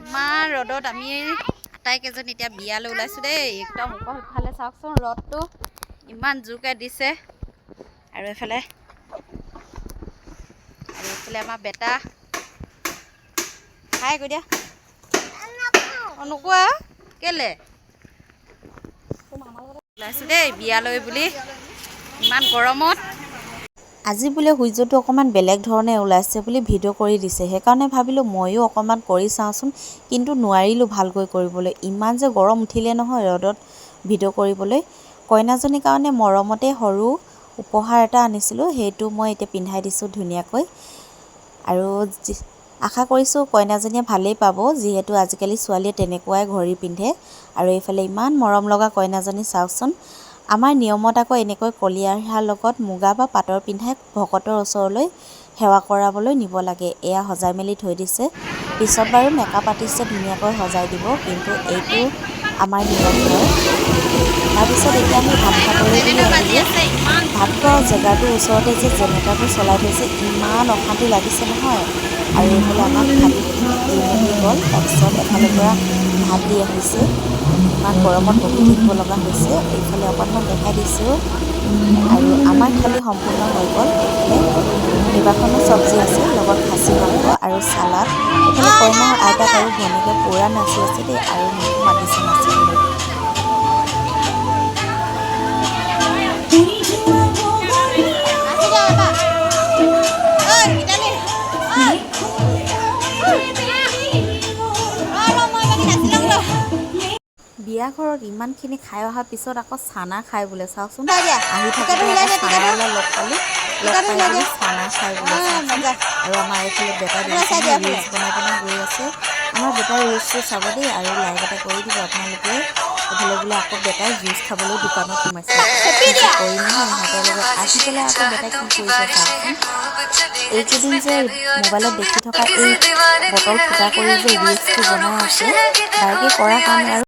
ইমান ৰ'দত আমি আটাইকেইজন এতিয়া বিয়ালৈ ওলাইছোঁ দেই। একদম ওপৰফালে চাওকচোন, ৰ'দটো ইমান জোৰকৈ দিছে। আৰু এইফালে আমাৰ বেটা খাই গৈ দিয়া। নোকোৱা কেলে ওলাইছোঁ দেই বিয়ালৈ বুলি ইমান গৰমত। আজি বোলে সূৰ্যটো অকণমান বেলেগ ধৰণে ওলাইছে বুলি ভিডিঅ' কৰি দিছে, সেইকাৰণে ভাবিলোঁ ময়ো অকণমান কৰি চাওঁচোন, কিন্তু নোৱাৰিলোঁ ভালকৈ কৰিবলৈ। ইমান যে গৰম উঠিলে নহয় ৰ'দত ভিডিঅ' কৰিবলৈ। কইনাজনীৰ কাৰণে মৰমতে সৰু উপহাৰ এটা আনিছিলোঁ, সেইটো মই এতিয়া পিন্ধাই দিছোঁ ধুনীয়াকৈ। আৰু আশা কৰিছোঁ কইনাজনীয়ে ভালেই পাব, যিহেতু আজিকালি ছোৱালীয়ে তেনেকুৱাই ঘড়ী পিন্ধে। আৰু এইফালে ইমান মৰম লগা কইনাজনী চাওকচোন। আমাৰ নিয়মত আকৌ এনেকৈ কলীয়া ৰিহাৰ লগত মুগা বা পাটৰ পিন্ধাই ভকতৰ ওচৰলৈ সেৱা কৰাবলৈ নিব লাগে। এয়া সজাই মেলি থৈ দিছে, পিছত বাৰু মেকআপ আৰ্টিষ্টে ধুনীয়াকৈ সজাই দিব, কিন্তু এইটো আমাৰ নিয়ম হয়। তাৰপিছত এতিয়া আমি ভাত খাবলৈ বুলি আহিলোঁ। ভাত খোৱা জেগাটোৰ ওচৰতে যে জেনেৰেটাৰটো চলাই থৈছে, ইমান অশান্তি লাগিছে নহয়। আৰু এইফালে আমাক থালিত দি মেলি গ'ল, তাৰপিছত এফালৰ পৰা ভাত দি আহিছে। ইমান গৰমত বহি থাকিব লগা হৈছে। এইফালে অকণমান দেখাই দিছোঁ। আৰু আমাৰ থালি সম্পূৰ্ণ হৈ গ'ল। এইফালে কেইবাখনো চব্জি আছে, লগত খাচী মাংস আৰু চালাড। এইফালে কইনাৰ আইতাক আৰু ভনীয়েকে পূৰা নাচি আছে দেই, আৰু মোকো মাতিছে নাচিবলৈ। বিয়া ঘৰত ইমানখিনি খাই অহাৰ পিছত আকৌ চানা খাই বোলে, চাওকচোন। আহি থাকোঁতে আকৌ চানাৱালা লগ পালোঁ, লগ পাই বোলে চানা খাই বোলে চাওকচোন। আৰু আমাৰ এইফালে বেটা দেখিছে নহয়, ৰিলচ বনাই বনাই গৈ আছে। আমাৰ বেটাৰ ৰিলচটো চাব দেই, আৰু লাইক এটা কৰি দিব আপোনালোকে। এইফালে বোলে আকৌ বেটাই জুচ খাবলৈ দোকানত সোমাইছে। কি যে কৰিম নহয় ইহঁতৰ লগত। আহি পেলাই আকৌ বেটাই কি কৰিছে চাওকচোন। এইকেইদিন যে মোবাইলত দেখি থকা এই বটল ফুটা কৰি যে ৰিলচটো বনাই আছে, বাইকে কৰাৰ কাৰণে আৰু